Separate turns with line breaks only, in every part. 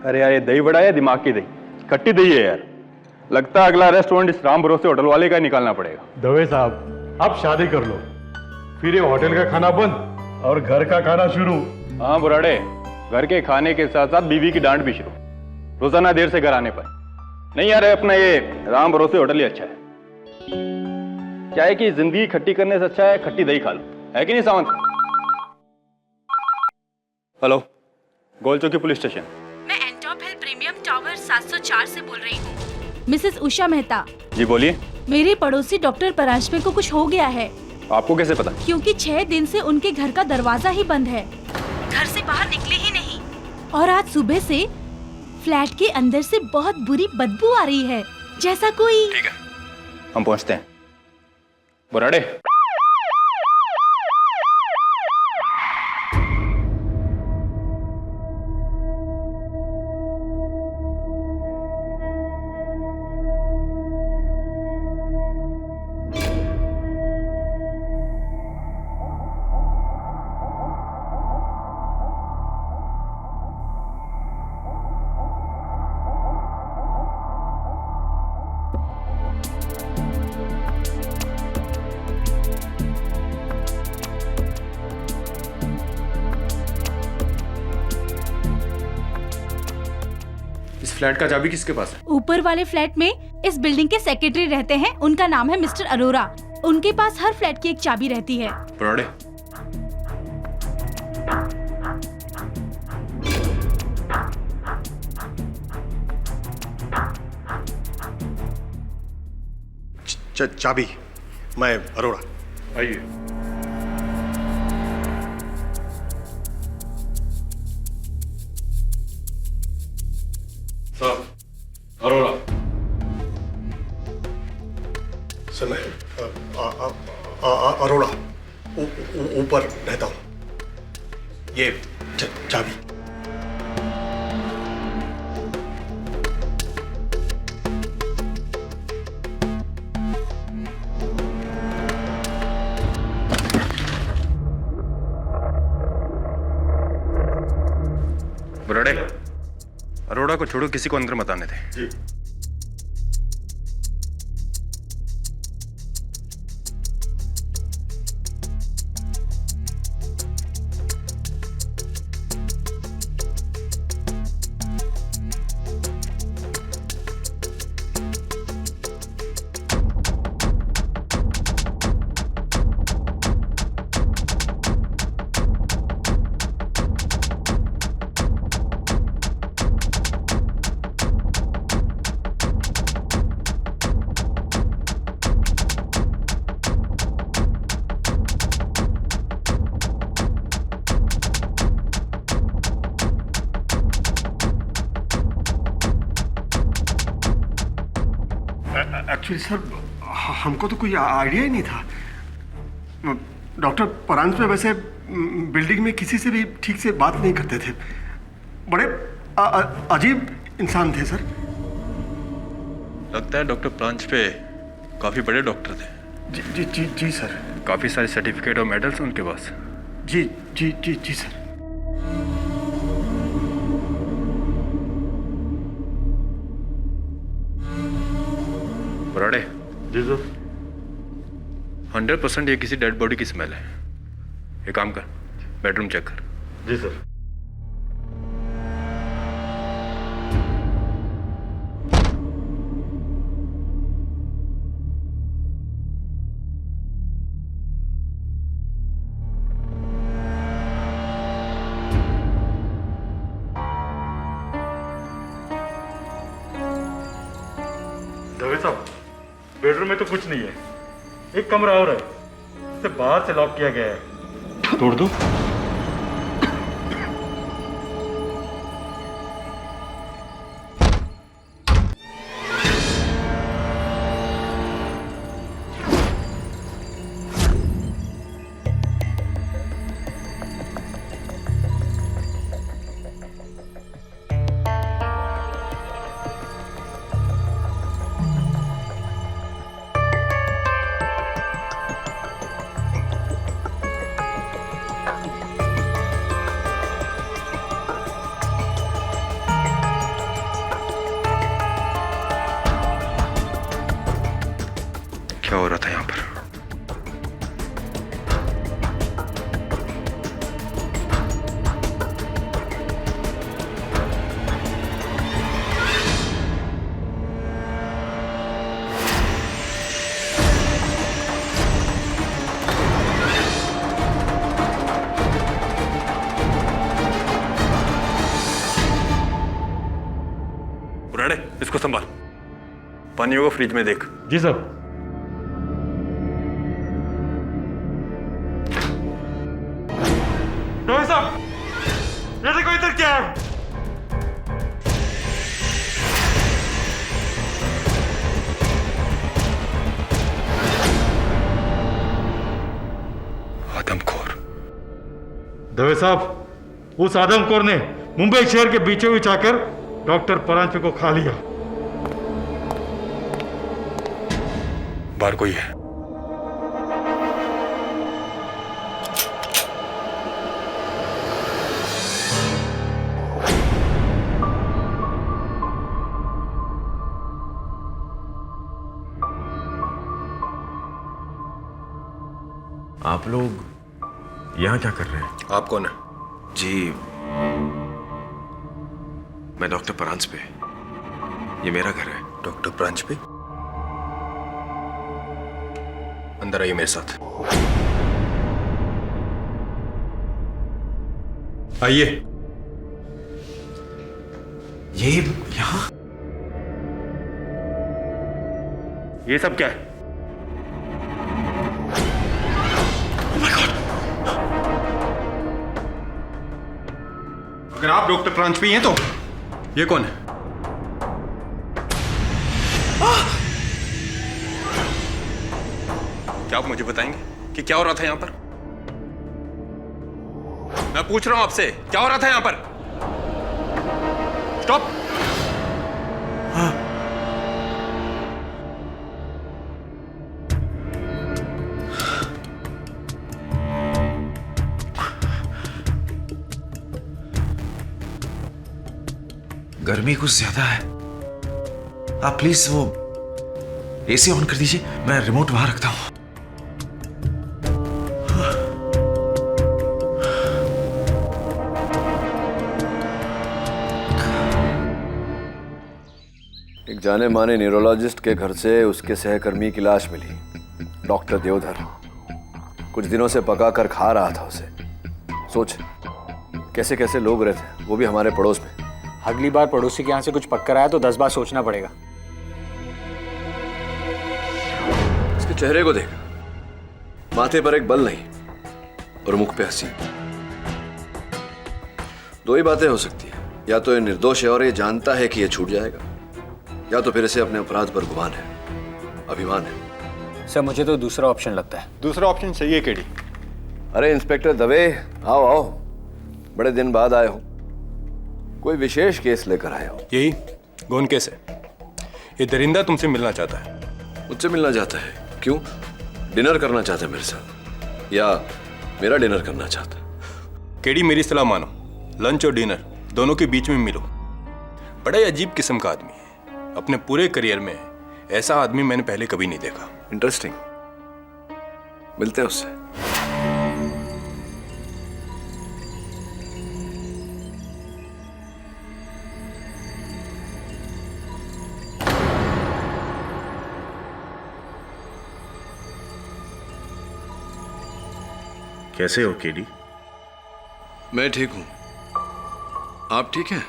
अरे यार, ये दही बड़ा है दिमाग की दही, खट्टी दही है यार। लगता है अगला रेस्टोरेंट इस राम भरोसे होटल वाले का ही निकालना पड़ेगा।
दवे साहब, आप शादी कर लो, फिर ये होटल का खाना बंद और घर का खाना शुरू।
हाँ बुराड़े, घर के खाने के साथ साथ बीवी की डांट भी शुरू, रोजाना देर से घर आने पर। नहीं यार, अपना ये राम भरोसे होटल ही अच्छा है। क्या है कि जिंदगी खट्टी करने से अच्छा है खट्टी दही खा लो, है कि नहीं सावंत? हेलो, गोल चौकी पुलिस स्टेशन।
मैं एंटॉप हिल प्रीमियम टावर 704 से बोल रही हूँ। मिसेस उषा मेहता।
जी बोलिए।
मेरे पड़ोसी डॉक्टर परांजपे को कुछ हो गया है।
आपको कैसे पता?
क्योंकि 6 दिन से उनके घर का दरवाजा ही बंद है, घर से बाहर निकले ही नहीं। और आज सुबह से फ्लैट के अंदर से बहुत बुरी बदबू आ रही है, जैसा कोई।
ठीक है, हम पहुंचते हैं। बुराड़े, इस फ्लैट का चाबी किसके पास है?
ऊपर वाले फ्लैट में इस बिल्डिंग के सेक्रेटरी रहते हैं, उनका नाम है मिस्टर अरोरा। उनके पास हर फ्लैट की एक चाबी रहती है।
बुराड़े,
चाबी, मैं अरोड़ा।
आइए। साहब, अरोड़ा।
सर मैं अरोड़ा ऊपर रहता हूँ। ये चाबी।
बुराड़े, अरोड़ा को छोड़ो, किसी को अंदर मत आने दे।
जी।
एक्चुअली सर, हमको तो कोई आइडिया ही नहीं था। डॉक्टर परांजपे वैसे बिल्डिंग में किसी से भी ठीक से बात नहीं करते थे। बड़े अजीब इंसान थे सर।
लगता है डॉक्टर परांजपे काफी बड़े डॉक्टर थे।
जी जी जी जी सर।
काफी सारे सर्टिफिकेट और मेडल्स उनके पास।
जी जी जी जी सर।
बुराड़े,
जी सर।
100% ये किसी डेड बॉडी की स्मेल है। ये काम कर, बेडरूम चेक कर।
जी सर। दवे साहब, बेडरूम में तो कुछ नहीं है, एक कमरा और है, इसे बाहर से लॉक किया गया है। तोड़ दो।
इसको संभाल, पानियों को फ्रिज में देख।
जी साहब। डॉक्टर साहब, ये देखो इधर क्या है।
आदमखोर।
दवे साहब, उस आदमखोर ने मुंबई शहर के बीचों बीच आकर डॉक्टर परांजपे को खा लिया।
बाहर कोई है?
आप लोग यहाँ क्या कर रहे हैं?
आप कौन है?
जी, मैं डॉक्टर परांजपे। ये मेरा घर है।
डॉक्टर परांजपे? अंदर आइए मेरे साथ। आइए।
ये यहाँ?
ये सब क्या है?
अगर आप डॉक्टर परांजपे हैं तो ये कौन है? क्या आप मुझे बताएंगे कि क्या हो रहा था यहां पर? मैं पूछ रहा हूं आपसे, क्या हो रहा था यहां पर? स्टॉप।
गर्मी कुछ ज्यादा है। आप प्लीज वो एसी ऑन कर दीजिए, मैं रिमोट वहां रखता हूं।
एक जाने माने न्यूरोलॉजिस्ट के घर से उसके सहकर्मी की लाश मिली। डॉक्टर देवधर कुछ दिनों से पका कर खा रहा था उसे। सोच कैसे कैसे लोग रहते, वो भी हमारे पड़ोस में।
अगली बार पड़ोसी के यहाँ से कुछ पककर आया तो 10 बार सोचना पड़ेगा।
इसके चेहरे को देख, माथे पर एक बल नहीं और मुख पे हंसी। दो ही बातें हो सकती है, या तो ये निर्दोष है और ये जानता है कि ये छूट जाएगा, या तो फिर इसे अपने अपराध पर गुमान है, अभिमान है।
सर मुझे तो दूसरा ऑप्शन लगता है।
दूसरा ऑप्शन सही है केडी।
अरे इंस्पेक्टर दवे, आओ आओ, बड़े दिन बाद आए हो। कोई विशेष केस लेकर आए हो?
यही गौन केस है। ये दरिंदा तुमसे मिलना चाहता है।
मुझसे मिलना चाहता है? क्यों? डिनर करना चाहता है मेरे साथ, या मेरा डिनर करना चाहता है?
केडी मेरी सलाह मानो, लंच और डिनर दोनों के बीच में मिलो। बड़ा ही अजीब किस्म का आदमी है। अपने पूरे करियर में ऐसा आदमी मैंने पहले कभी नहीं देखा।
इंटरेस्टिंग, मिलते हैं उससे।
कैसे हो केडी?
मैं ठीक हूं, आप ठीक हैं?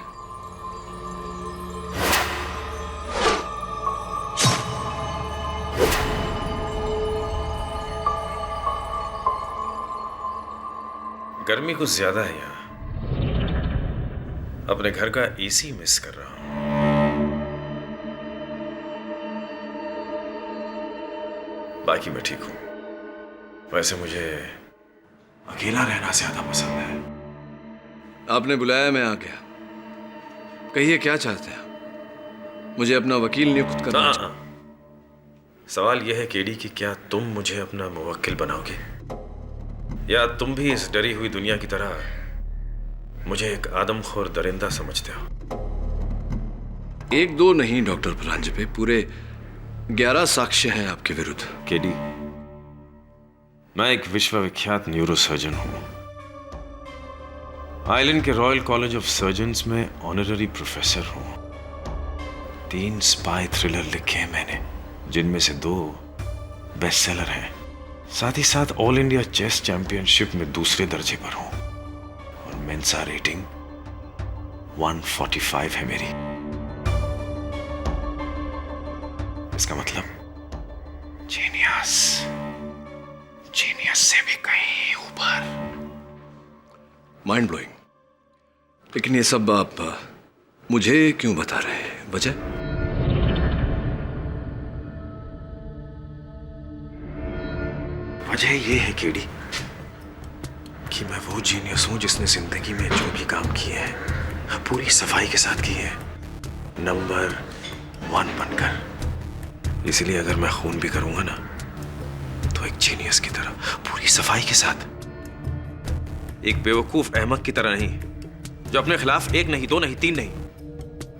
गर्मी कुछ ज्यादा है यहाँ। अपने घर का एसी मिस कर रहा हूं। बाकी मैं ठीक हूं। वैसे मुझे अकेला रहना ज्यादा पसंद है।
आपने बुलाया, मैं आ गया। कहिए क्या चाहते हैं? मुझे अपना वकील नियुक्त करना चाहिए।
सवाल यह है केडी कि क्या तुम मुझे अपना मुवक्किल बनाओगे, या तुम भी इस डरी हुई दुनिया की तरह मुझे एक आदमखोर दरिंदा समझते हो?
एक दो नहीं डॉक्टर परांजपे, पूरे 11 साक्ष्य हैं आपके विरुद्ध।
केडी, मैं एक विश्वविख्यात न्यूरोसर्जन हूं। आइलैंड के रॉयल कॉलेज ऑफ सर्जन्स में ऑनररी प्रोफेसर हूं। 3 स्पाई थ्रिलर लिखे हैं मैंने, जिनमें से 2 बेस्टसेलर हैं। साथ ही साथ ऑल इंडिया चेस चैंपियनशिप में दूसरे दर्जे पर हूं, और मेंसा रेटिंग 145 है मेरी। इसका मतलब जीनियस, जीनियस से भी कहीं ऊपर।
Mind blowing. लेकिन ये सब आप मुझे क्यों बता रहे हैं? वजह?
वजह ये है केडी कि मैं वो जीनियस हूं जिसने जिंदगी में जो भी काम किए हैं पूरी सफाई के साथ किए हैं, नंबर 1 बनकर। इसलिए अगर मैं खून भी करूंगा ना तो एक जीनियस की तरह, पूरी सफाई के साथ। एक बेवकूफ अहमक की तरह नहीं जो अपने खिलाफ 1 नहीं 2 नहीं 3 नहीं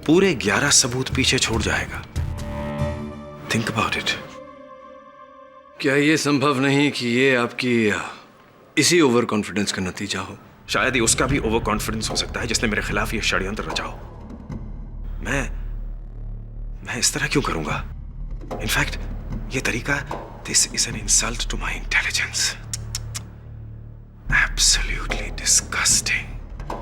पूरे 11 सबूत पीछे छोड़ जाएगा। Think about it.
क्या ये संभव नहीं कि ये आपकी इसी ओवर कॉन्फिडेंस का नतीजा हो?
शायद ही उसका भी ओवर कॉन्फिडेंस हो सकता है जिसने मेरे खिलाफ ये षड्यंत्र रचा हो। मैं इस तरह क्यों करूंगा? इनफैक्ट ये तरीका, this is an insult to my intelligence. Absolutely disgusting.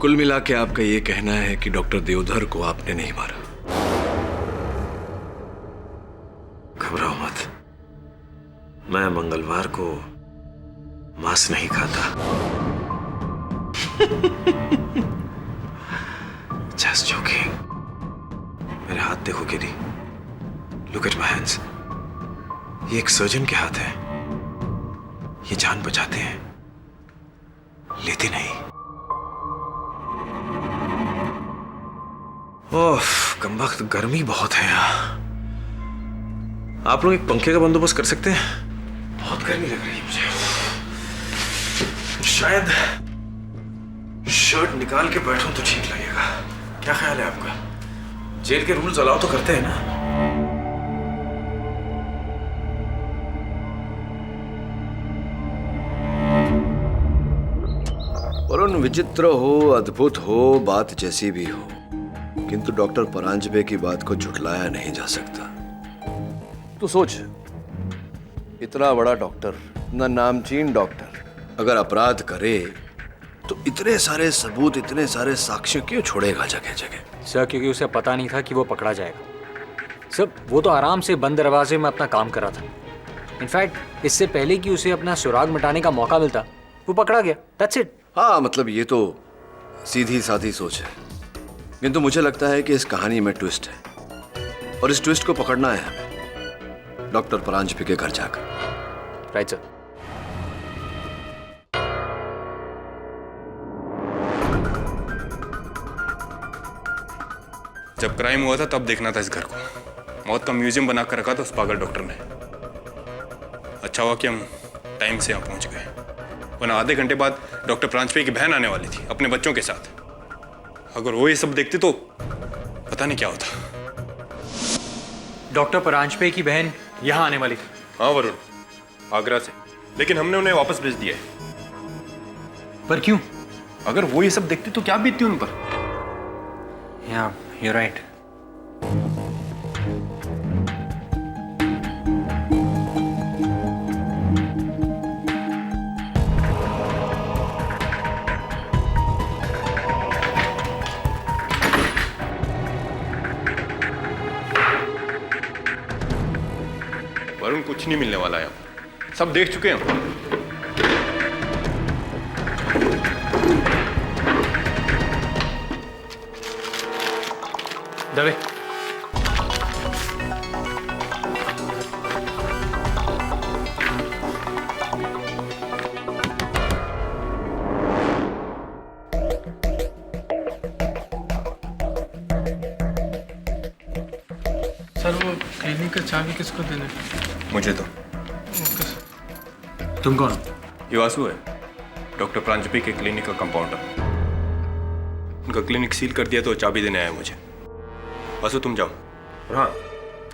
कुल मिला के आपका ये कहना है कि डॉक्टर देवधर को आपने नहीं मारा?
घबराओ मत, मैं मंगलवार को मांस नहीं खाता। Just joking. मेरे हाथ देखो KD, look at my hands. ये एक सर्जन के हाथ है। ये जान बचाते हैं, लेते नहीं। ओह कमबख्त, गर्मी बहुत है यहाँ। आप लोग एक पंखे का बंदोबस्त कर सकते हैं? बहुत गर्मी लग रही है मुझे। शायद शर्ट निकाल के बैठूं तो ठीक लगेगा। क्या ख्याल है आपका? जेल के रूल्स अलाउ तो करते हैं ना?
वरुण, विचित्र हो, अद्भुत हो, बात जैसी भी हो, किंतु डॉक्टर परांजपे की बात को झुठलाया नहीं जा सकता। तू सोच, इतना बड़ा डॉक्टर, इतना नामचीन डॉक्टर, अगर अपराध करे तो इतने सारे सबूत, इतने सारे साक्ष्य क्यों छोड़ेगा जगह जगह?
सर क्योंकि उसे पता नहीं था कि वो पकड़ा जाएगा। सर वो तो आराम से बंद दरवाजे में अपना काम कर रहा था। इनफैक्ट इससे पहले कि उसे अपना सुराग मिटाने का मौका मिलता वो पकड़ा गया। That's it.
हाँ, मतलब ये तो सीधी साधी सोच है, किंतु मुझे लगता है कि इस कहानी में ट्विस्ट है और इस ट्विस्ट को पकड़ना है हमें डॉक्टर परांजपे के घर जाकर।
Right sir.
जब क्राइम हुआ था तब देखना था इस घर को। मौत का म्यूजियम बना कर रखा था उस पागल डॉक्टर ने। अच्छा हुआ कि हम टाइम से यहाँ पहुंच गए, वरना आधे घंटे बाद डॉक्टर परांजपे की बहन आने वाली थी अपने बच्चों के साथ। अगर वो ये सब देखते तो पता नहीं क्या होता।
डॉक्टर परांजपे की बहन यहाँ आने वाली थी।
हाँ वरुण, आगरा से, लेकिन हमने उन्हें वापस भेज दिया है।
पर क्यों?
अगर वो ये सब देखते तो क्या बीतती उन पर।
या you're right.
वरुण, कुछ नहीं मिलने वाला है, सब देख चुके हैं हम।
दवे।
सर वो क्लिनिक का चाबी किसको देना है?
मुझे तो।
तुम कौन?
ये वासु है, डॉक्टर परांजपे के क्लिनिक का कंपाउंडर। उनका क्लिनिक सील कर दिया तो चाबी देने आया मुझे। वासु तुम जाओ, हाँ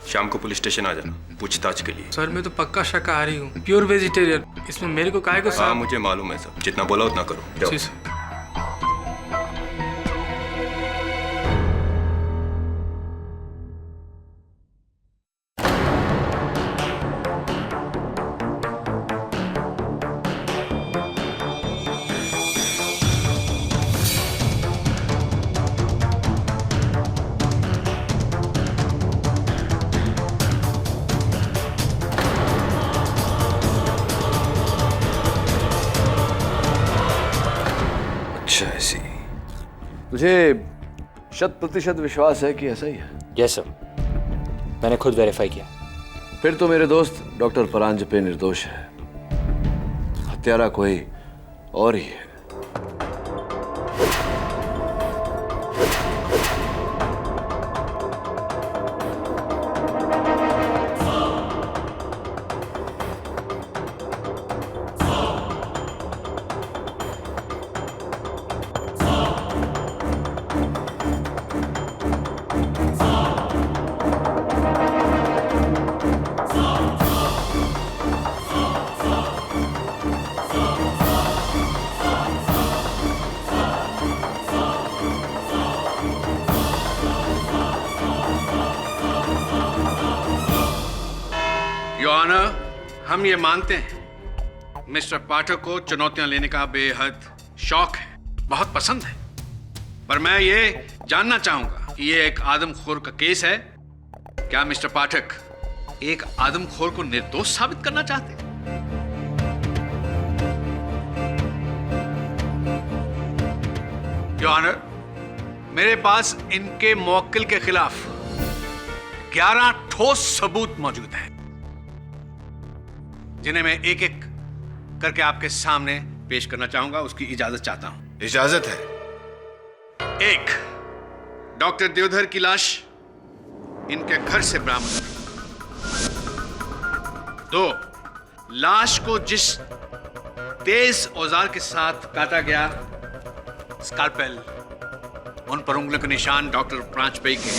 शाम को पुलिस स्टेशन आ जाना पूछताछ के लिए।
सर मैं तो पक्का शाकाहारी हूँ, प्योर वेजिटेरियन। इसमें मेरे को काहे को
हाँ मुझे मालूम है सब, जितना बोला उतना करो। जाओ।
जी सर।
अच्छा ऐसी। तुझे 100% विश्वास है कि ऐसा ही है?
यस सर, मैंने खुद वेरीफाई किया।
फिर तो मेरे दोस्त डॉक्टर परांजपे निर्दोष है, हत्यारा कोई और ही है।
योर ऑनर, हम ये मानते हैं मिस्टर पाठक को चुनौतियां लेने का बेहद शौक है, बहुत पसंद है। पर मैं ये जानना चाहूंगा कि ये एक आदमखोर का केस है। क्या मिस्टर पाठक एक आदमखोर को निर्दोष साबित करना चाहते हैं? योर ऑनर, मेरे पास इनके मुवक्किल के खिलाफ 11 ठोस सबूत मौजूद हैं, जिन्हें मैं एक एक करके आपके सामने पेश करना चाहूंगा। उसकी इजाजत चाहता हूं।
इजाजत है।
1, डॉक्टर देवधर की लाश इनके घर से बरामद। 2, लाश को जिस तेज औजार के साथ काटा गया, स्कालपेल, उन पर उंगलियों के निशान डॉक्टर प्रांजपे के।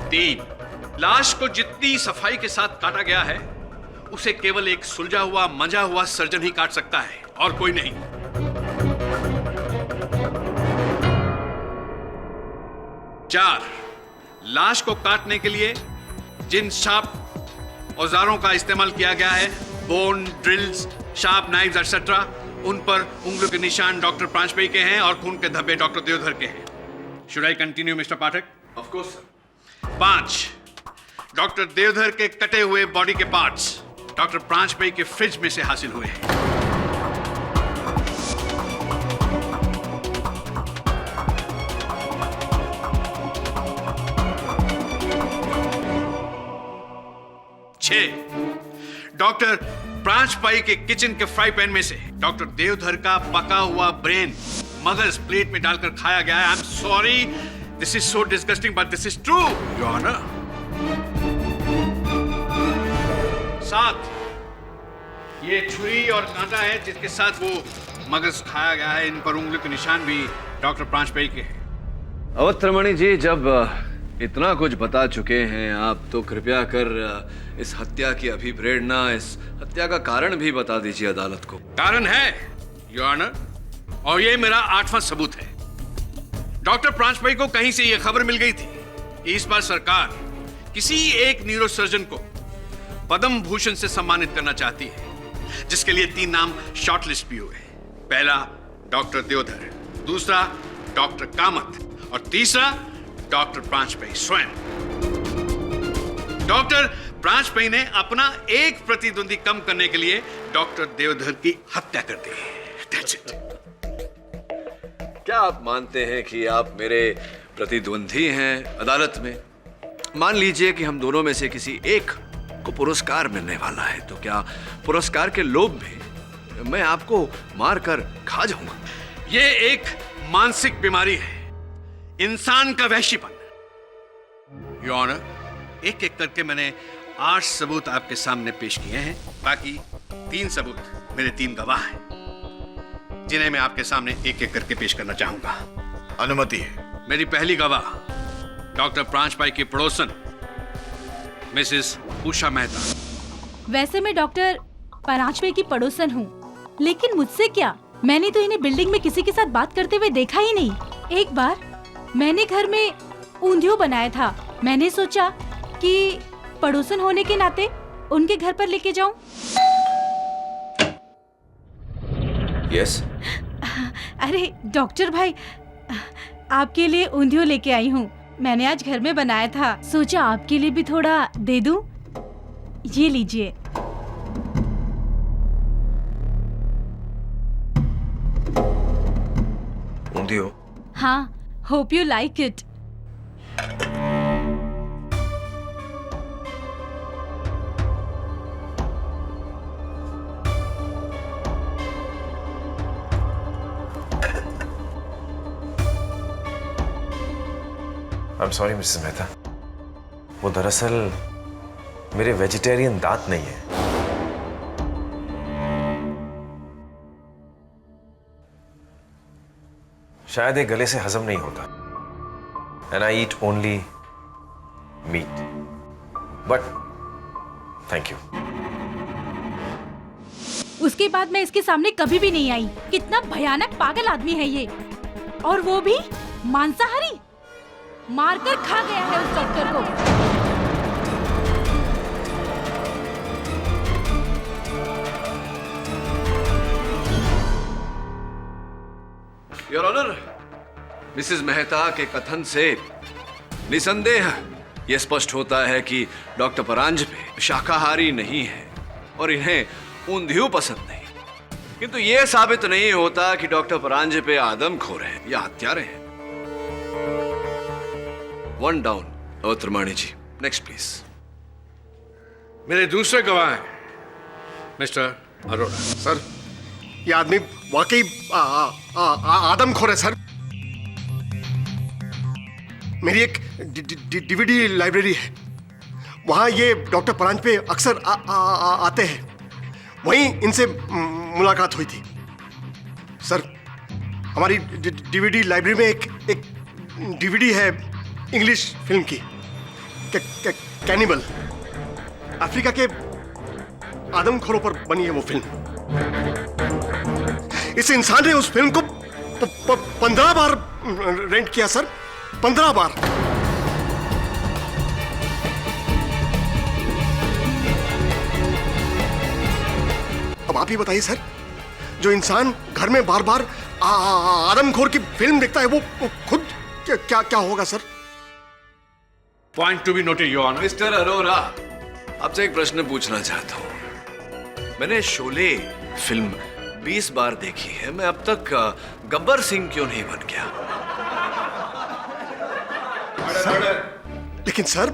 3, लाश को जितनी सफाई के साथ काटा गया है, उसे केवल एक सुलझा हुआ मंजा हुआ सर्जन ही काट सकता है और कोई नहीं। 4, लाश को काटने के लिए जिन शार्प औजारों का इस्तेमाल किया गया है, bone, drills, sharp knives etcetera, उन पर उंगलियों के निशान डॉक्टर प्रांजपे के हैं और खून के धब्बे डॉक्टर देवधर के हैं। Should I continue mister Pathak?
Of course sir.
5, doctor Deodhar के कटे हुए बॉडी के पार्ट्स डॉक्टर प्रांजपे के फ्रिज में से हासिल हुए हैं। 6, डॉक्टर प्रांजपे के किचन के फ्राई पैन में से डॉक्टर देवधर का पका हुआ ब्रेन मगज प्लेट में डालकर खाया गया है। I am sorry, this is so disgusting but this is true your honour. 7, ये छुरी और कांटा है जिसके साथ वो मगज खाया गया है। इन पर उंगलियों के निशान भी डॉक्टर प्रांजपे के हैं।
अवत्रमणि जी, जब इतना कुछ बता चुके हैं आप, तो कृपया कर इस हत्या की अभिप्रेरणा, इस हत्या का कारण भी बता दीजिए अदालत को।
कारण है योर ऑनर, और ये मेरा 8वां सबूत है। डॉक्टर प्रांजपे को कहीं से ये खबर मिल गई थी कि इस बार सरकार किसी एक न्यूरोसर्जन को पद्म भूषण से सम्मानित करना चाहती है, जिसके लिए 3 नाम शॉर्टलिस्ट भी हुए। पहला डॉक्टर देवधर, दूसरा डॉक्टर कामत और तीसरा डॉक्टर प्रांजपे स्वयं। डॉक्टर प्रांजपे ने अपना एक प्रतिद्वंदी कम करने के लिए डॉक्टर देवधर की हत्या कर दी। That's it.
क्या आप मानते हैं कि आप मेरे प्रतिद्वंदी हैं अदालत में? मान लीजिए कि हम दोनों में से किसी एक को पुरस्कार मिलने वाला है, तो क्या पुरस्कार के लोभ में मैं आपको मारकर खा जाऊंगा?
ये एक मानसिक बीमारी है, इंसान का वहशीपन। योर ऑनर, एक एक करके मैंने 8 सबूत आपके सामने पेश किए हैं। बाकी 3 सबूत मेरे 3 गवाह हैं, जिन्हें मैं आपके सामने एक एक करके पेश करना चाहूंगा।
अनुमति है।
मेरी पहली गवाह डॉक्टर प्रांजपे की पड़ोसन मिसेस उषा मेहता।
वैसे मैं डॉक्टर परांजपे की पड़ोसन हूँ, लेकिन मुझसे क्या, मैंने तो इन्हें बिल्डिंग में किसी के साथ बात करते हुए देखा ही नहीं। एक बार मैंने घर में ऊंधियो बनाया था, मैंने सोचा कि पड़ोसन होने के नाते उनके घर पर लेके जाऊं।
यस।
अरे डॉक्टर भाई, आपके लिए ऊंधियो लेके आई हूँ। मैंने आज घर में बनाया था, सोचा आपके लिए भी थोड़ा दे दूं। ये लीजिए।
जानती हो।
हाँ, hope you like it.
I am sorry Mrs Mehta, वो दरअसल मेरे वेजिटेरियन दांत नहीं है। शायद ये गले से हजम नहीं होता। And I eat only meat. But thank you.
उसके बाद मैं इसके सामने कभी भी नहीं आई। कितना भयानक पागल आदमी है ये, और वो भी मांसाहारी। मारकर खा गया है उस डॉक्टर को।
योर ऑनर, मिसेस मेहता के कथन से निसंदेह यह स्पष्ट होता है कि डॉक्टर परांजपे शाकाहारी नहीं है और इन्हें ऊंधियू पसंद नहीं, किंतु यह साबित नहीं होता कि डॉक्टर परांजपे आदमखोर हैं या हत्यारे हैं। One down. Avtarmani ji, next please.
मेरे दूसरे गवाह हैं मिस्टर अरोड़ा।
सर, ये आदमी वाकई आदमखोर है सर। मेरी एक डीवीडी लाइब्रेरी है, वहां ये डॉक्टर परांजपे अक्सर आते हैं। वहीं इनसे मुलाकात हुई थी। सर, हमारी डीवीडी लाइब्रेरी में एक डीवीडी है इंग्लिश फिल्म की, कैनिबल। अफ्रीका के आदमखोरों पर बनी है वो फिल्म। इस इंसान ने उस फिल्म को 15 बार रेंट किया सर, 15 बार। अब आप ही बताइए सर, जो इंसान घर में बार बार आदमखोर की फिल्म देखता है, वो खुद क्या होगा sir?
Point to be noted your honour.
Mister Arora, आपसे एक प्रश्न पूछना चाहता हूं। मैंने शोले फिल्म 20 बार देखी है, मैं अब तक गब्बर सिंह क्यों नहीं बन गया?
लेकिन सर,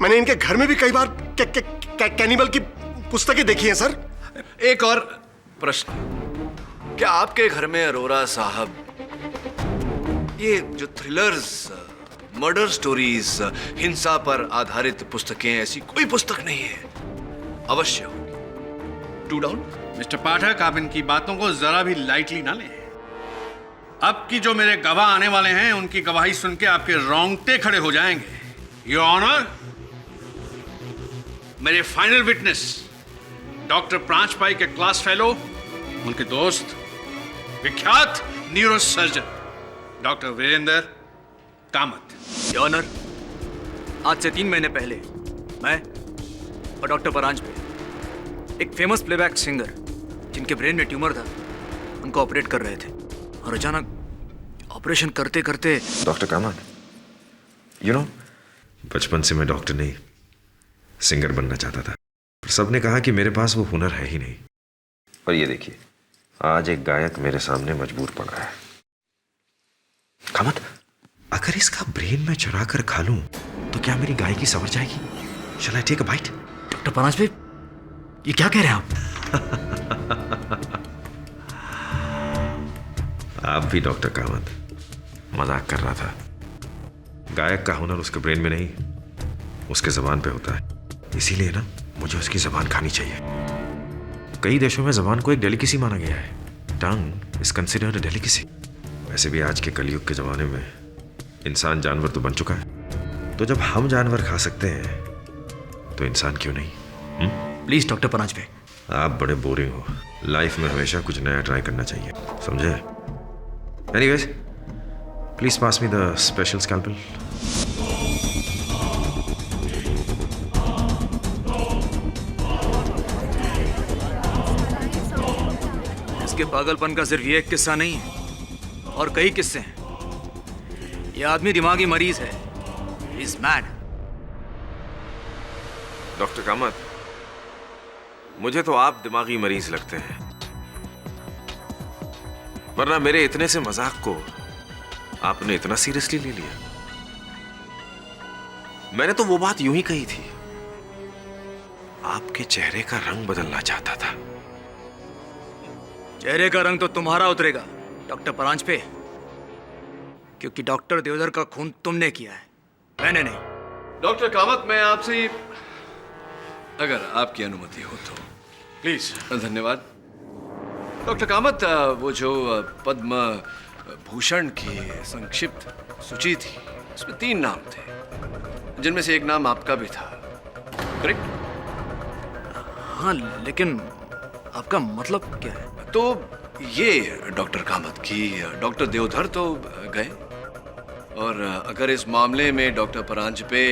मैंने इनके घर में भी कई बार कैनिबल की पुस्तकें देखी हैं सर।
एक और प्रश्न, क्या आपके घर में अरोरा साहब ये जो थ्रिलर्स, मर्डर स्टोरीज, हिंसा पर आधारित पुस्तकें, ऐसी कोई पुस्तक नहीं है? अवश्य होगी। To down.
मिस्टर पाठक, आप इनकी बातों को जरा भी लाइटली ना लें। अब की जो मेरे गवाह आने वाले हैं, उनकी गवाही सुन के आपके रोंगटे खड़े हो जाएंगे। योर ऑनर, मेरे फाइनल विटनेस डॉक्टर प्रांजपाई के क्लास फेलो, उनके दोस्त, विख्यात neuro surgeon doctor Virendra Kamat.
Your honour, आज से 3 महीने पहले मैं और डॉक्टर परांजपे, एक फेमस प्लेबैक सिंगर जिनके ब्रेन में ट्यूमर था, उनको ऑपरेट कर रहे थे, और अचानक ऑपरेशन करते करते।
डॉक्टर कामत, यू नो, बचपन से मैं डॉक्टर नहीं सिंगर बनना चाहता था, पर सबने कहा कि मेरे पास वो हुनर है ही नहीं। और ये देखिए, आज एक गायक मेरे सामने मजबूर पड़ा है। कामत, अगर इसका ब्रेन मैं चुरा कर खा लूं तो क्या मेरी गायकी संवर जाएगी? Shall I take a bite?
Doctor Paranjpe, ये क्या कह रहे हैं आप?
आप भी डॉक्टर कामत मजाक कर रहा था। गायक का हुनर उसके ब्रेन में नहीं, उसके जबान पे होता है। इसीलिए ना, मुझे उसकी जबान खानी चाहिए। कई देशों में जबान को एक डेलिकेसी माना गया है। Tongue is considered a delicacy. वैसे भी आज के कलयुग के जमाने में इंसान जानवर तो बन चुका है, तो जब हम जानवर खा सकते हैं तो इंसान क्यों नहीं?
प्लीज डॉक्टर परांजपे,
आप बड़े बोरिंग हो। लाइफ में हमेशा कुछ नया ट्राई करना चाहिए, समझे? Anyways, please pass me the special scalpel.
इसके पागलपन का सिर्फ ये एक किस्सा नहीं है, और कई किस्से हैं। ये आदमी दिमागी मरीज है, इज मैड।
डॉक्टर कामत, मुझे तो आप दिमागी मरीज लगते हैं, वरना मेरे इतने से मजाक को आपने इतना सीरियसली ले लिया? मैंने तो वो बात यूं ही कही थी। आपके चेहरे का रंग बदलना चाहता था।
चेहरे का रंग तो तुम्हारा उतरेगा डॉक्टर परांजपे, क्योंकि डॉक्टर देवधर का खून तुमने किया है, मैंने नहीं।
डॉक्टर कामत, मैं आपसे, अगर आपकी अनुमति हो तो।
प्लीज।
धन्यवाद। डॉक्टर कामत, वो जो पद्म भूषण की संक्षिप्त सूची थी, उसमें 3 नाम थे, जिनमें से एक नाम आपका भी था, करेक्ट?
हाँ, लेकिन आपका मतलब क्या है?
तो ये डॉक्टर कामत की डॉक्टर देवधर तो गए, और अगर इस मामले में डॉक्टर परांजपे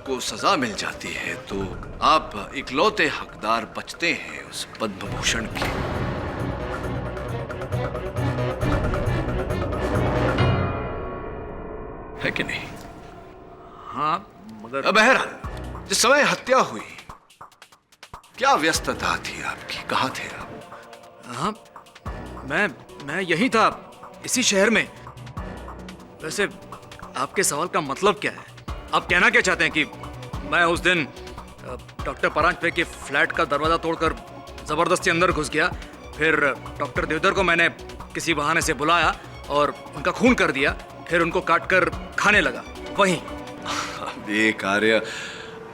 को सजा मिल जाती है तो आप इकलौते हकदार बचते हैं उस पद्म भूषण की। है कि नहीं?
हाँ, मगर
बहरहाल, जिस समय हत्या हुई, क्या व्यस्तता थी आपकी? कहाँ थे आप?
हाँ, मैं यही था, इसी शहर में। वैसे आपके सवाल का मतलब क्या है? आप कहना क्या चाहते हैं कि मैं उस दिन डॉक्टर परांजपे के फ्लैट का दरवाजा तोड़कर जबरदस्ती अंदर घुस गया, फिर डॉक्टर देवधर को मैंने किसी बहाने से बुलाया और उनका खून कर दिया, फिर उनको काटकर खाने लगा वहीं?
ये कार्य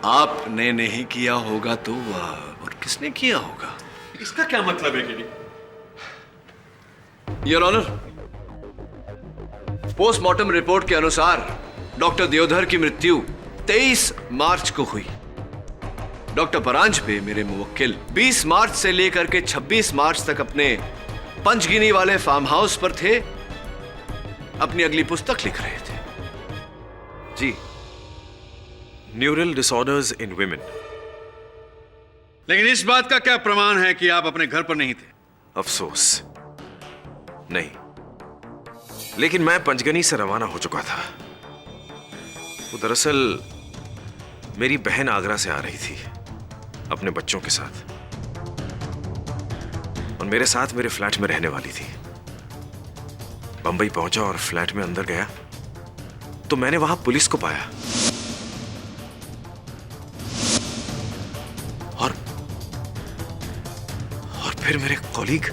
आपने नहीं किया होगा तो और किसने किया होगा?
इसका क्या मतलब है कि
योर ऑनर, पोस्टमार्टम रिपोर्ट के अनुसार डॉक्टर देवधर की मृत्यु 23 मार्च को हुई। डॉक्टर परांजपे, मेरे मुवक्किल, 20 मार्च से लेकर के 26 मार्च तक अपने पंचगिनी वाले फार्म हाउस पर थे, अपनी अगली पुस्तक लिख रहे थे। जी।
Neural disorders in women.
लेकिन इस बात का क्या प्रमाण है कि आप अपने घर पर नहीं थे?
अफसोस, नहीं। लेकिन मैं पंचगनी से रवाना हो चुका था। वो दरअसल मेरी बहन आगरा से आ रही थी अपने बच्चों के साथ, और मेरे साथ मेरे फ्लैट में रहने वाली थी। बंबई पहुंचा और फ्लैट में अंदर गया तो मैंने वहां पुलिस को पाया, और फिर मेरे कॉलीग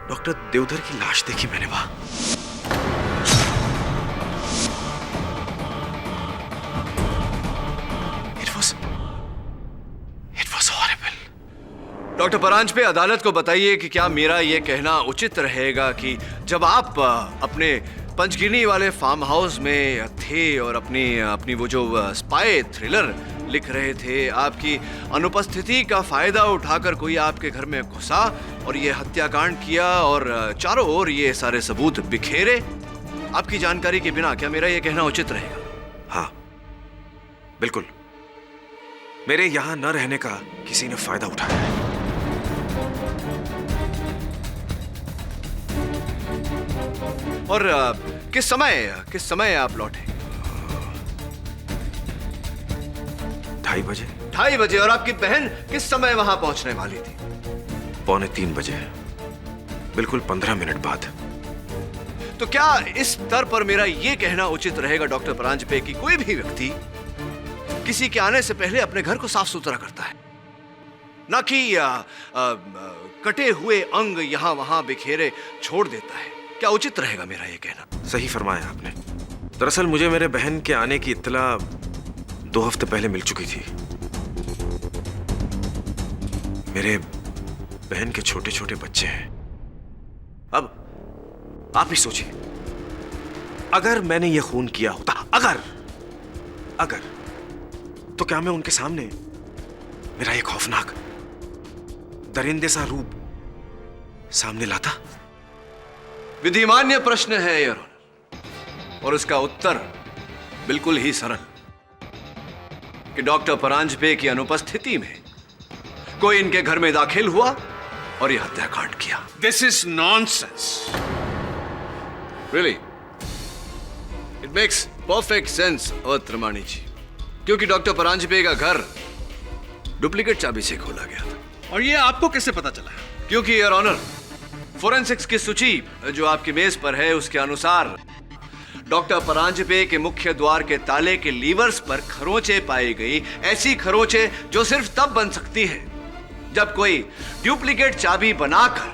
डॉक्टर देवधर की लाश देखी मैंने वहां। It was horrible.
Doctor Paranjpe, अदालत को बताइए कि क्या मेरा यह कहना उचित रहेगा कि जब आप अपने पंचगिनी वाले फार्म हाउस में थे और अपनी वो जो स्पाई थ्रिलर लिख रहे थे, आपकी अनुपस्थिति का फायदा उठाकर कोई आपके घर में घुसा और ये हत्याकांड किया और चारों ओर ये सारे सबूत बिखेरे आपकी जानकारी के बिना? क्या मेरा ये कहना उचित रहेगा?
हाँ, बिल्कुल। मेरे यहां न रहने का किसी ने फायदा उठाया है।
और किस समय आप लौटे?
2:30 बजे।
2:30 बजे। और आपकी बहन किस समय वहां पहुंचने वाली थी?
2:45 बजे, बिल्कुल 15 मिनट बाद।
तो क्या इस स्तर पर मेरा यह कहना उचित रहेगा डॉक्टर परांजपे कि कोई भी व्यक्ति किसी के आने से पहले अपने घर को साफ सुथरा करता है, ना कि कटे हुए अंग यहां वहां बिखेरे छोड़ देता है? क्या उचित रहेगा मेरा यह कहना?
सही फरमाया आपने। दरअसल मुझे मेरे बहन के आने की इत्तला 2 हफ्ते पहले मिल चुकी थी। मेरे बहन के छोटे छोटे बच्चे हैं। अब आप ही सोचिए, अगर मैंने यह खून किया होता, अगर तो क्या मैं उनके सामने मेरा एक खौफनाक दरिंदे सा रूप सामने लाता?
विधिमान्य प्रश्न है योर ऑनर, और उसका उत्तर बिल्कुल ही सरल कि डॉक्टर परांजपे की अनुपस्थिति में कोई इनके घर में दाखिल हुआ और यह हत्याकांड किया।
This is nonsense.
Really, it makes perfect sense Avtramani ji, क्योंकि डॉक्टर परांजपे का घर डुप्लीकेट चाबी से खोला गया था।
और ये आपको कैसे पता चला?
क्योंकि योर ऑनर, फोरेंसिक्स की सूची जो आपकी मेज पर है उसके अनुसार डॉक्टर परांजपे के मुख्य द्वार के ताले के लीवर्स पर खरोंचे पाई गई। ऐसी खरोंचे जो सिर्फ तब बन सकती है जब कोई डुप्लीकेट चाबी बनाकर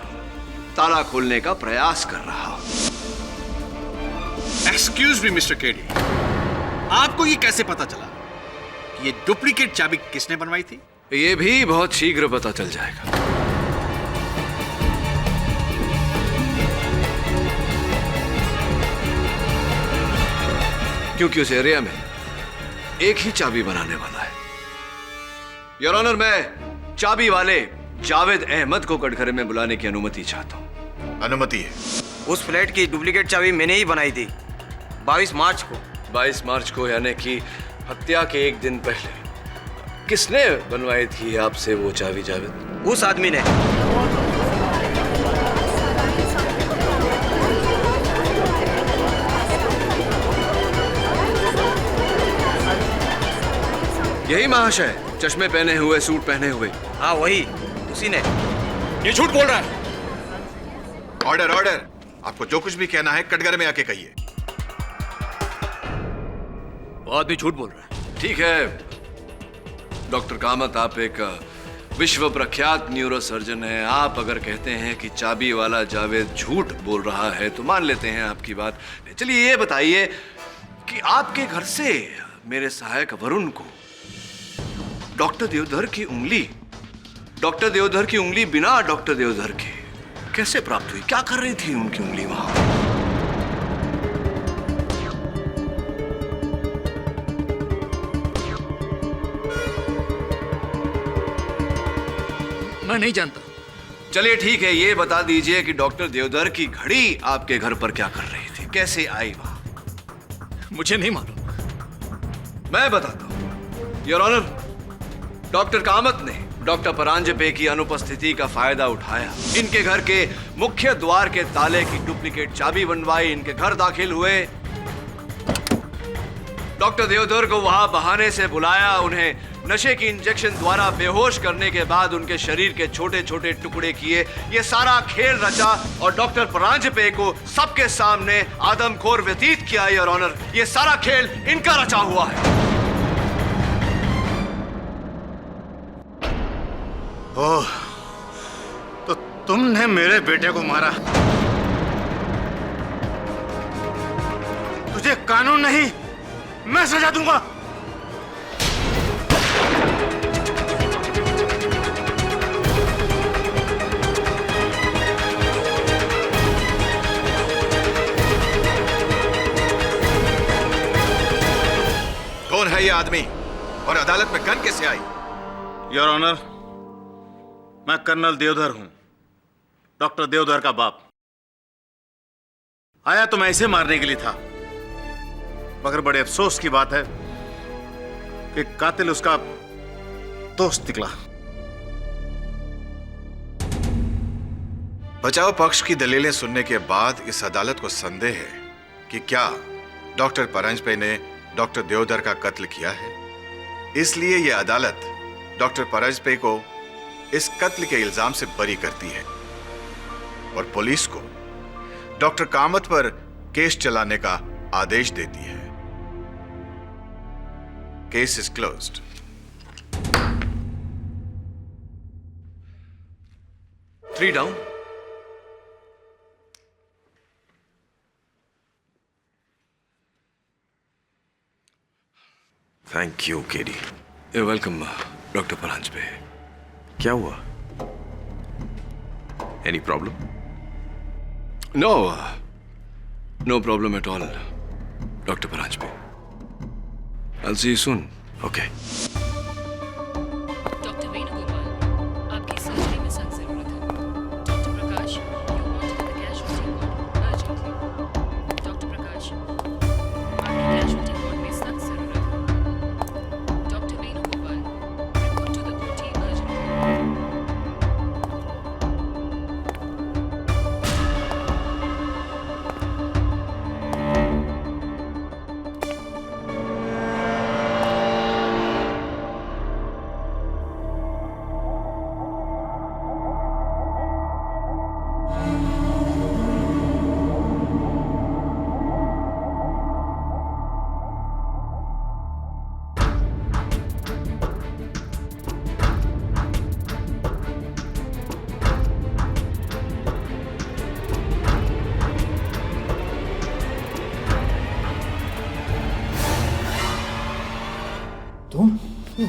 ताला खोलने का प्रयास कर रहा हो।
एक्सक्यूज मी मिस्टर केडी, आपको ये कैसे पता चला कि ये डुप्लीकेट चाबी किसने बनवाई थी?
ये भी बहुत शीघ्र पता चल जाएगा। क्योंकि उस एरिया में एक ही चाबी बनाने वाला है। योर ऑनर, मैं चाबी वाले जावेद अहमद को कटघरे में बुलाने की अनुमति चाहता हूं।
अनुमति है।
उस फ्लैट की डुप्लीकेट चाबी मैंने ही बनाई थी 22 मार्च को।
22 मार्च को, यानी कि हत्या के एक दिन पहले। किसने बनवाई थी आपसे वो चाबी जावेद?
उस आदमी ने।
यही महाशय, चश्मे पहने हुए, सूट पहने हुए।
हाँ वही, उसी ने।
ये झूठ बोल रहा है।
ऑर्डर ऑर्डर, आपको जो कुछ भी कहना है कटघरे में आके कहिए।
वो आदमी झूठ बोल रहा है।
ठीक है डॉक्टर कामत, आप एक विश्व प्रख्यात न्यूरोसर्जन हैं। आप अगर कहते हैं कि चाबी वाला जावेद झूठ बोल रहा है तो मान लेते हैं आपकी बात। चलिए ये बताइए कि आपके घर से मेरे सहायक वरुण को डॉक्टर देवधर की उंगली बिना डॉक्टर देवधर के कैसे प्राप्त हुई? क्या कर रही थी उनकी उंगली वहां?
मैं नहीं जानता।
चलिए ठीक है, ये बता दीजिए कि डॉक्टर देवधर की घड़ी आपके घर पर क्या कर रही थी, कैसे आई वहां?
मुझे नहीं मालूम।
मैं बताता हूं योर ऑनर। डॉक्टर कामत ने डॉक्टर परांजपे की अनुपस्थिति का फायदा उठाया, इनके घर के मुख्य द्वार के ताले की डुप्लीकेट चाबी बनवाई, इनके घर दाखिल हुए, डॉक्टर देवधर को वहां बहाने से बुलाया, उन्हें नशे की इंजेक्शन द्वारा बेहोश करने के बाद उनके शरीर के छोटे छोटे टुकड़े किए। ये सारा खेल रचा और डॉक्टर परांजपे को सबके सामने आदमखोर व्यतीत किया। योर ऑनर, ये सारा खेल इनका रचा हुआ है।
ओह, तो तुमने मेरे बेटे को मारा? तुझे कानून नहीं, मैं सजा दूंगा। कौन है ये आदमी और अदालत में गन कैसे आई?
योर ऑनर, मैं कर्नल देवधर हूं, डॉक्टर देवधर का बाप। आया तो मैं इसे मारने के लिए था, मगर बड़े अफसोस की बात है कि कातिल उसका दोस्त निकला।
बचाव पक्ष की दलीलें सुनने के बाद इस अदालत को संदेह है कि क्या डॉक्टर परांजपे ने डॉक्टर देवधर का कत्ल किया है। इसलिए यह अदालत डॉक्टर परांजपे को इस कत्ल के इल्जाम से बरी करती है और पुलिस को डॉक्टर कामत पर केस चलाने का आदेश देती है। Case is closed.
Three down.
Thank you KD.
You're welcome, doctor Paranjpe.
क्या हुआ? Any problem?
No problem at all, doctor Paranjpe. I'll see you soon.
Okay.
Doctor Venugopal, आपकी सर्जरी में सख्त जरूरत है। Doctor Prakash, you wanted the casualty ward urgently. Doctor Prakash, आपकी casualty ward में सख्त जरूरत है। Doctor Venugopal, report to the OT urgently.
क्या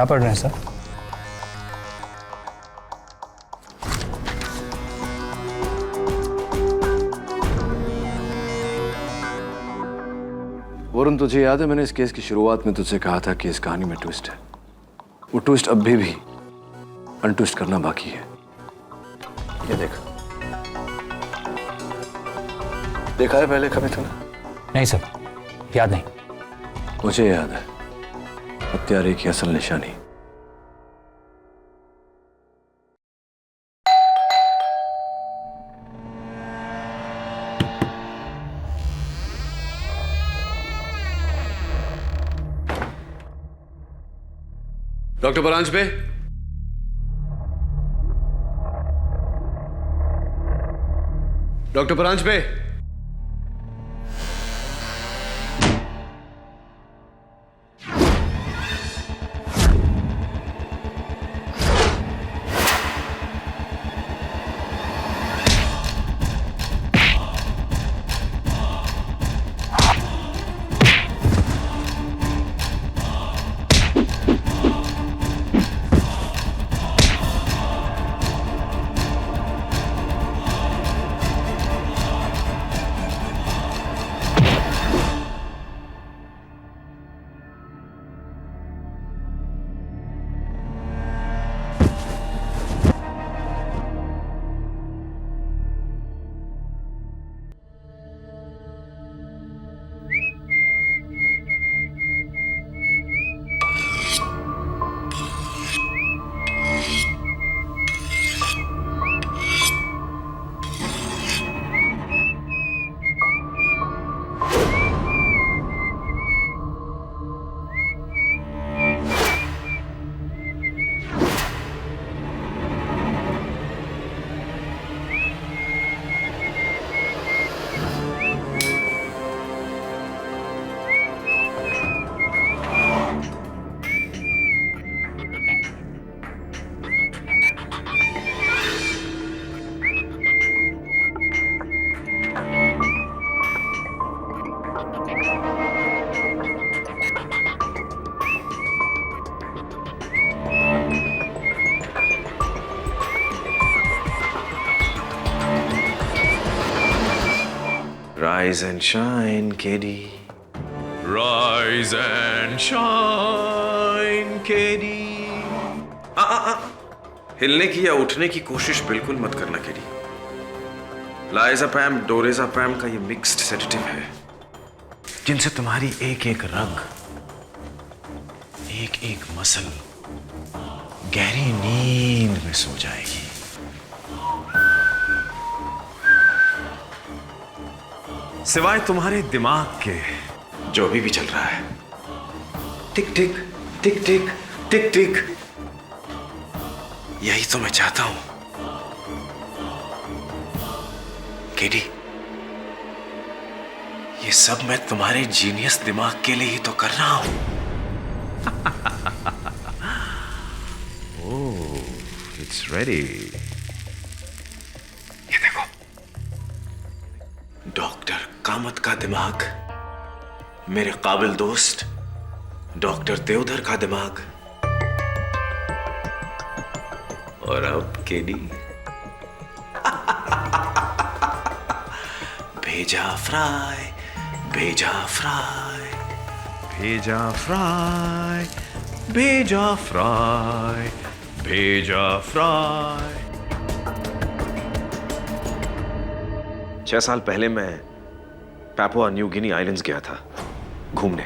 पढ़ रहे हैं सर?
वरुण, तुझे याद है मैंने इस केस की शुरुआत में तुझसे कहा था कि इस कहानी में ट्विस्ट है। वो ट्विस्ट अब भी अनट्विस्ट करना बाकी है। ये देख, देखा है पहले कभी तूने?
नहीं सर, याद नहीं।
मुझे याद है, हत्यारे की असल निशानी।
Doctor Paranjpe, doctor Paranjpe,
Rise and shine, Katie.
Rise and shine, Katie.
हिलने की या उठने की कोशिश बिल्कुल मत करना, केडी। लाइज़ापैम डोरेज़ापैम का ये मिक्स्ड सेडेटिव है, जिनसे तुम्हारी एक एक रग, एक एक मसल गहरी नींद में सो जाएगी। सिवाय तुम्हारे दिमाग के जो भी चल रहा है, टिक टिक टिक टिक टिक टिक, यही तो मैं चाहता हूं केडी। ये सब मैं तुम्हारे जीनियस दिमाग के लिए ही तो कर रहा हूं। ओह, इट्स रेडी। ये देखो, डॉक्टर कामत का दिमाग मेरे काबिल दोस्त डॉक्टर देवधर का दिमाग और अब केडी भेजा फ्राई, भेजा फ्राई, भेजा फ्राई, भेजा फ्राई, भेजा फ्राई। 6 साल पहले मैं पैपुआ न्यू गिनी आइलैंड्स गया था घूमने।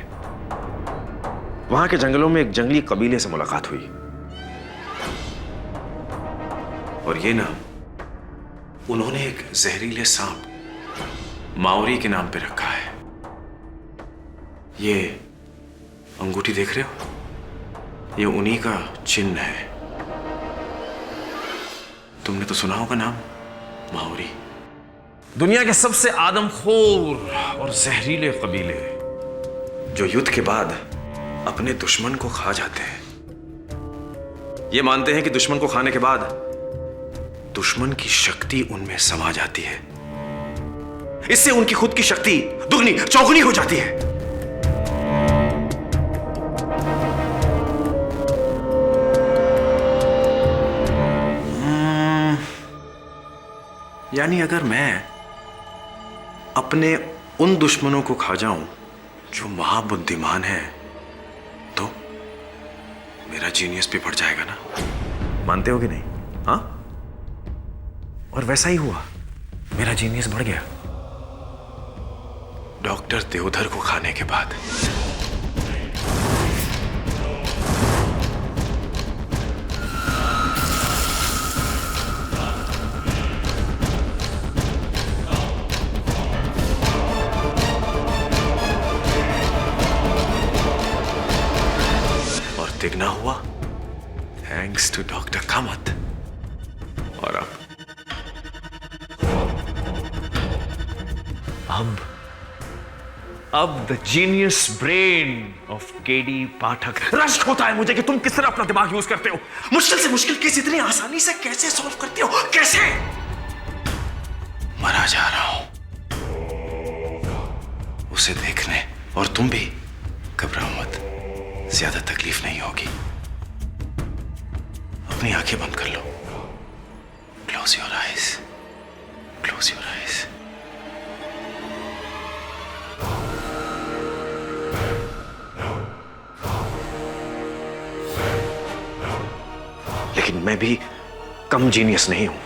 वहां के जंगलों में एक जंगली कबीले से मुलाकात हुई और ये नाम उन्होंने एक जहरीले सांप माओरी के नाम पे रखा है। ये अंगूठी देख रहे हो? ये उन्हीं का चिन्ह है। तुमने तो सुना होगा नाम माओरी। दुनिया के सबसे आदमखोर और जहरीले कबीले जो युद्ध के बाद अपने दुश्मन को खा जाते हैं। ये मानते हैं कि दुश्मन को खाने के बाद दुश्मन की शक्ति उनमें समा जाती है। इससे उनकी खुद की शक्ति दुगनी चौगुनी हो जाती है। यानी अगर मैं अपने उन दुश्मनों को खा जाऊं जो महाबुद्धिमान है तो मेरा जीनियस भी बढ़ जाएगा ना। मानते हो कि नहीं? हाँ, और वैसा ही हुआ। मेरा जीनियस बढ़ गया डॉक्टर देवधर को खाने के बाद। तिगना हुआ थैंक्स टू डॉक्टर कामत। और अब the genius brain of KD Pathak. रश्क होता है मुझे कि तुम किस तरह अपना दिमाग यूज करते हो। मुश्किल से मुश्किल केस इतनी आसानी से कैसे सॉल्व करते हो? कैसे? मरा जा रहा हूं उसे देखने, और तुम भी घबराओ मत, ज्यादा तकलीफ नहीं होगी। अपनी आंखें बंद कर लो। Close your eyes, close your eyes. लेकिन मैं भी कम जीनियस नहीं हूं।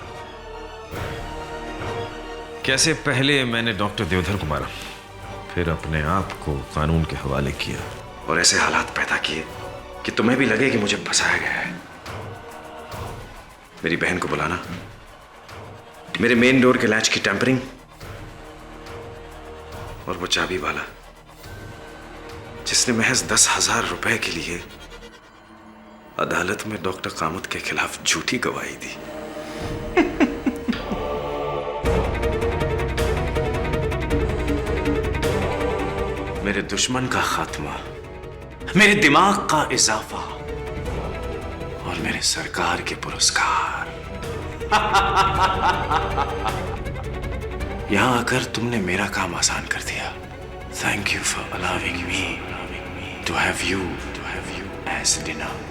कैसे पहले मैंने डॉक्टर देवधर को मारा, फिर अपने आप को कानून के हवाले किया और ऐसे हालात पैदा किए कि तुम्हें भी लगे कि मुझे फंसाया गया है। मेरी बहन को बुलाना, मेरे मेन डोर के लैच की टेम्परिंग, और वो चाबी वाला जिसने महज 10,000 रुपए के लिए अदालत में डॉक्टर कामत के खिलाफ झूठी गवाही दी। मेरे दुश्मन का खात्मा, मेरे दिमाग का इजाफा और मेरे सरकार के पुरस्कार। यहां आकर तुमने मेरा काम आसान कर दिया। Thank you for allowing me to have you as dinner.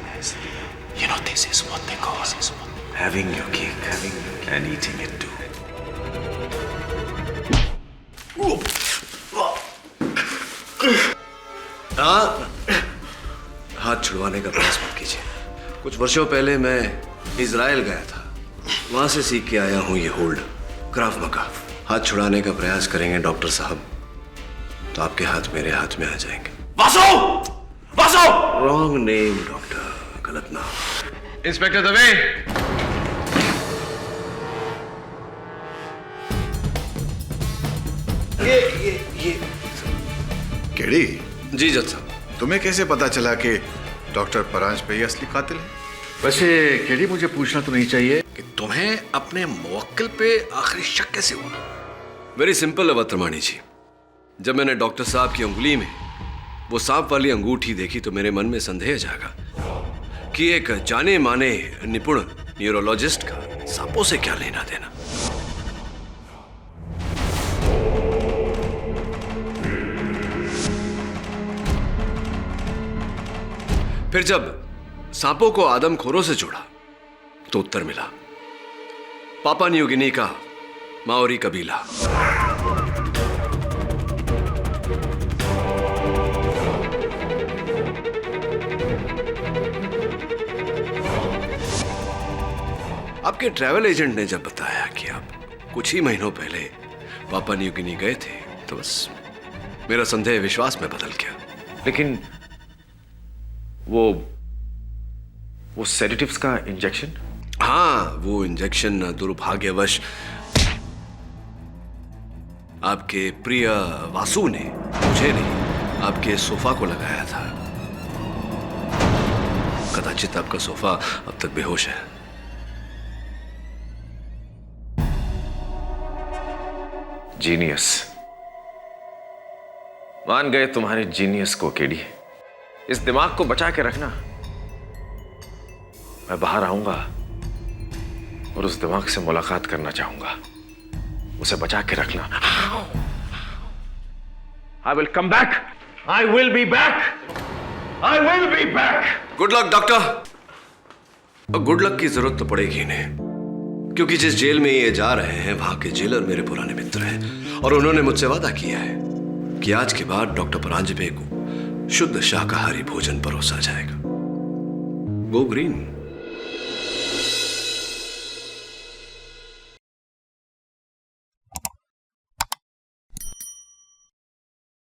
You know, this is what they call having your cake and eating it too.
हाथ छुड़वाने का प्रयास मत कीजिए। कुछ वर्षों पहले मैं इजराइल गया था, वहां से सीख के आया हूं ये होल्ड, क्राव मगा। हाथ छुड़ाने का प्रयास करेंगे डॉक्टर साहब तो आपके हाथ मेरे हाथ में आ जाएंगे।
Vasu! Vasu!
Wrong name doctor, गलत नाम।
इंस्पेक्टर दवे,
ये
केडी
जी जज साहब,
तुम्हें कैसे पता चला कि डॉक्टर परांज पे ही असली कातिल है?
वैसे केडी, मुझे पूछना तो नहीं चाहिए कि तुम्हें अपने मुवक्किल पे आखिरी शक कैसे हुआ?
वेरी सिंपल अवत्रमाणी जी। जब मैंने डॉक्टर साहब की उंगली में वो सांप वाली अंगूठी देखी तो मेरे मन में संदेह जागा कि एक जाने माने निपुण न्यूरोलॉजिस्ट का सांपों से क्या लेना देना। फिर जब सांपों को आदमखोरों से जोड़ा तो उत्तर मिला, पापा न्यू गिनी का माओरी कबीला। आपके ट्रैवल एजेंट ने जब बताया कि आप कुछ ही महीनों पहले पापा न्यू गिनी गए थे तो बस मेरा संदेह विश्वास में बदल गया।
लेकिन वो सेडेटिव्स का इंजेक्शन?
हाँ, वो इंजेक्शन दुर्भाग्यवश आपके प्रिय वासु ने, मुझे नहीं, आपके सोफा को लगाया था। कदाचित आपका सोफा अब तक बेहोश है।
जीनियस। मान गए तुम्हारे जीनियस को केडी। इस दिमाग को बचा के रखना। मैं बाहर आऊंगा और उस दिमाग से मुलाकात करना चाहूंगा। उसे बचा के रखना। I will come back. I will be back. I will be back.
Good luck doctor. Good luck की जरूरत तो पड़ेगी इन्हें, क्योंकि जिस जेल में ये जा रहे हैं वहां के जेलर मेरे पुराने मित्र हैं और उन्होंने मुझसे वादा किया है कि आज के बाद डॉक्टर परांजपे को शुद्ध शाकाहारी भोजन परोसा जाएगा। Go green.